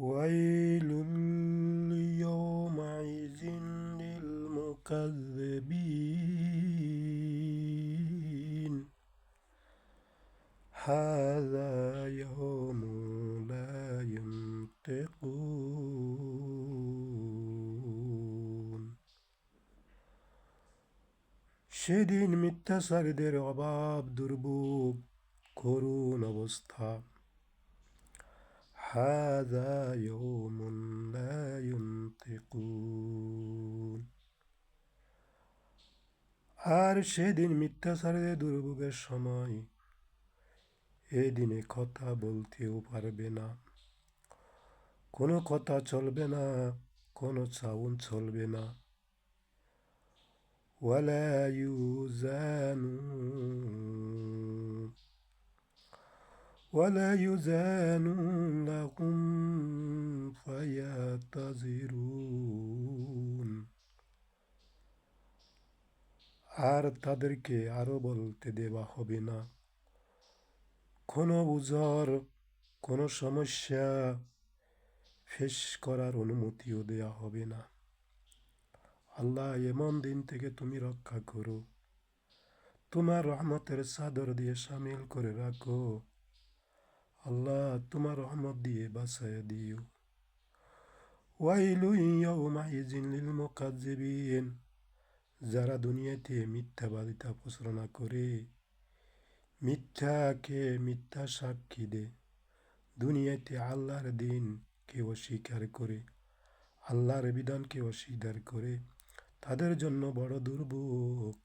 ويل يومئذ للمكذبين هذا يوم لا ينطقون সেদিন মিথ্যাচারীদের অভাব দুর্ভোগ করুণ অবস্থা هذا يوم لا ينطقون আর সেদিন মিথ্যাচারীদের দুর্ভোগের সময় এই দিনে কথা বলতেও পারবে না, কোনো কথা চলবে না, কোনো সাউন্ড চলবে না। ولا يزان لهم فيعتذرون আর তাদেরকে আরো বলতে দেওয়া হবে না, কোনো উজর, কোনো সমস্যা ফেস করার অনুমতিও দেয়া হবে না। আল্লাহ এমন দিন থেকে তুমি রক্ষা করো, তোমার রহমতের চাদর দিয়ে শামিল করে রাখো। আল্লাহ তোমার রহমত দিয়ে বাঁচাইয়া দিও। ওয়াইলু ইয়াউমাইযিন লিল মুকাজ্জিবিন, যারা দুনিয়াতে মিথ্যাবাদিতা প্রচারণা করে, মিথ্যাকে মিথ্যা সাক্ষী দেয়, দুনিয়াতে আল্লাহর দিনকে অস্বীকার করে, আল্লাহর বিধানকে অস্বীকার করে, তাদের জন্য বড় দুর্ভোগ।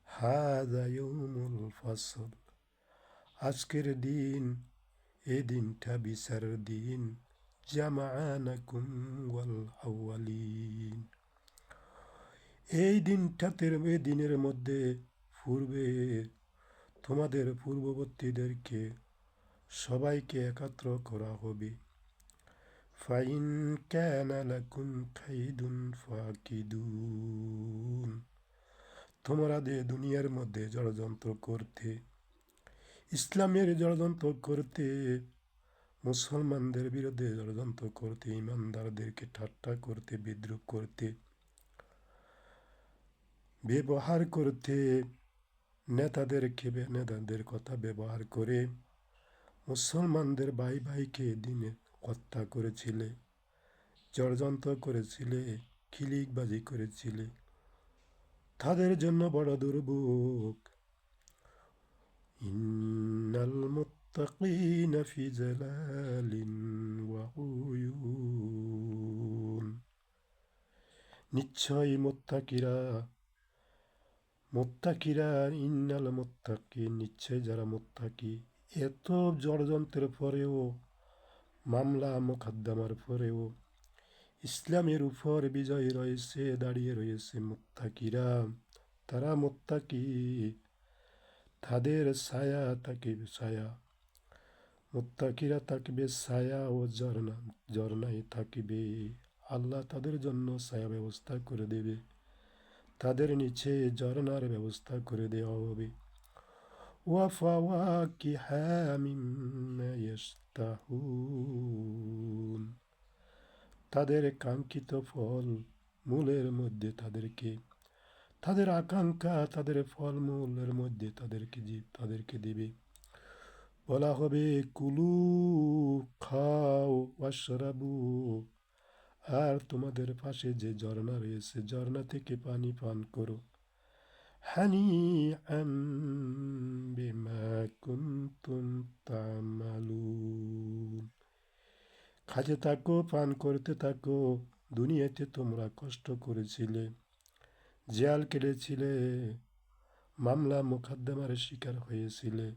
হাযা ইয়াউমুল ফাসল, আজকের দিন, এই দিনটা বিচারের দিন। জামাআনাকুম ওয়াল আউয়ালিন, এই দিনটাতে, এই দিনের মধ্যে পূর্বে তোমাদের পূর্ববর্তীদেরকে সবাইকে একত্র করা হবে। ফাইন কানা লাকুম কাইদুন ফাকিদুন, তোমরা দুনিয়ার মধ্যে ষড়যন্ত্র করতে, ইসলামের ষড়যন্ত্র করতে, মুসলমানদের বিরুদ্ধে ষড়যন্ত্র করতে, ইমানদারদেরকে ঠাট্টা করতে, বিদ্রুপ করতে, ব্যবহার করতে, নেতাদের কথা ব্যবহার করে মুসলমানদের ভাই ভাইকে দিনে হত্যা করেছিলে, ষড়যন্ত্র করেছিলে, খিলিকবাজি করেছিলে, তাদের জন্য বড় দুর্ভোগ। ইন্নাল মুত্তাকিনা ফি জালালিন ওয়া উয়ুন, নিশ্চয়ই মুত্তাকিরা, ইন্নাল মুত্তাকিন, নিশ্চয় যারা মুত্তাকি, এত ষড়যন্ত্রের পরেও, মামলা মোকদ্দমার পরেও ইসলামের উপর বিজয় রয়েছে, দাঁড়িয়ে রয়েছে মুত্তাকিরা। তারা মুত্তাকি, তাদের ছায়া থাকবে, ছায়া, মুত্তাকিরা থাকবে ছায়া ও ঝর্ণায় থাকবে। আল্লাহ তাদের জন্য ছায়া ব্যবস্থা করে দেবে, তাদের নিচে ঝর্ণার ব্যবস্থা করে দেওয়া হবে। ওয়াফাওয়াকিহা মিম্মা ইয়াশতাহুন, তাদের কাঙ্ক্ষিত ফল মূলের মধ্যে তাদের আকাঙ্ক্ষা, তাদের ফলমূলের মধ্যে তাদেরকে দিবে। বলা হবে কুলু, খাও, ওয়াশরাবু, আর তোমাদের পাশে যে ঝর্ণা রয়েছে, ঝর্ণা থেকে পানি পান করো। হানিআম বিমা কুনতুম তা'মালুন, খাজে থাকো, পান করতে থাকো, দুনিয়াতে তোমরা কষ্ট করেছিলে, জেল কেটেছিলে, মামলা মোকদ্দমার শিকার হয়েছিলে,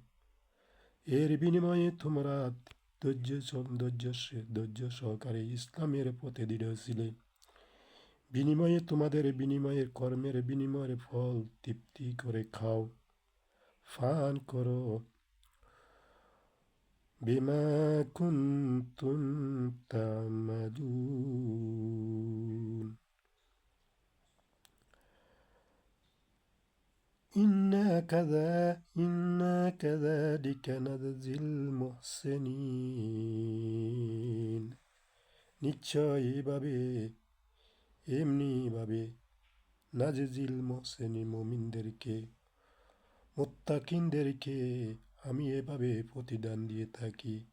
এর বিনিময়ে তোমরা ধৈর্য সহকারে ইসলামের পথে দৃঢ় ছিলে। বিনিময়ে তোমাদের কর্মের বিনিময়ের ফল তৃপ্তি করে খাও, পান করো। বিমা কুনতুম তা'মালুন, ইন্না কাযালিকা নাজজিল মুহসিনিন, নিশ্চয় এমনিভাবে নাজেজিল মোহসেনি মুমিনদেরকে, মুত্তাকিনদেরকে আমি এভাবে প্রতিদান দিয়ে থাকি।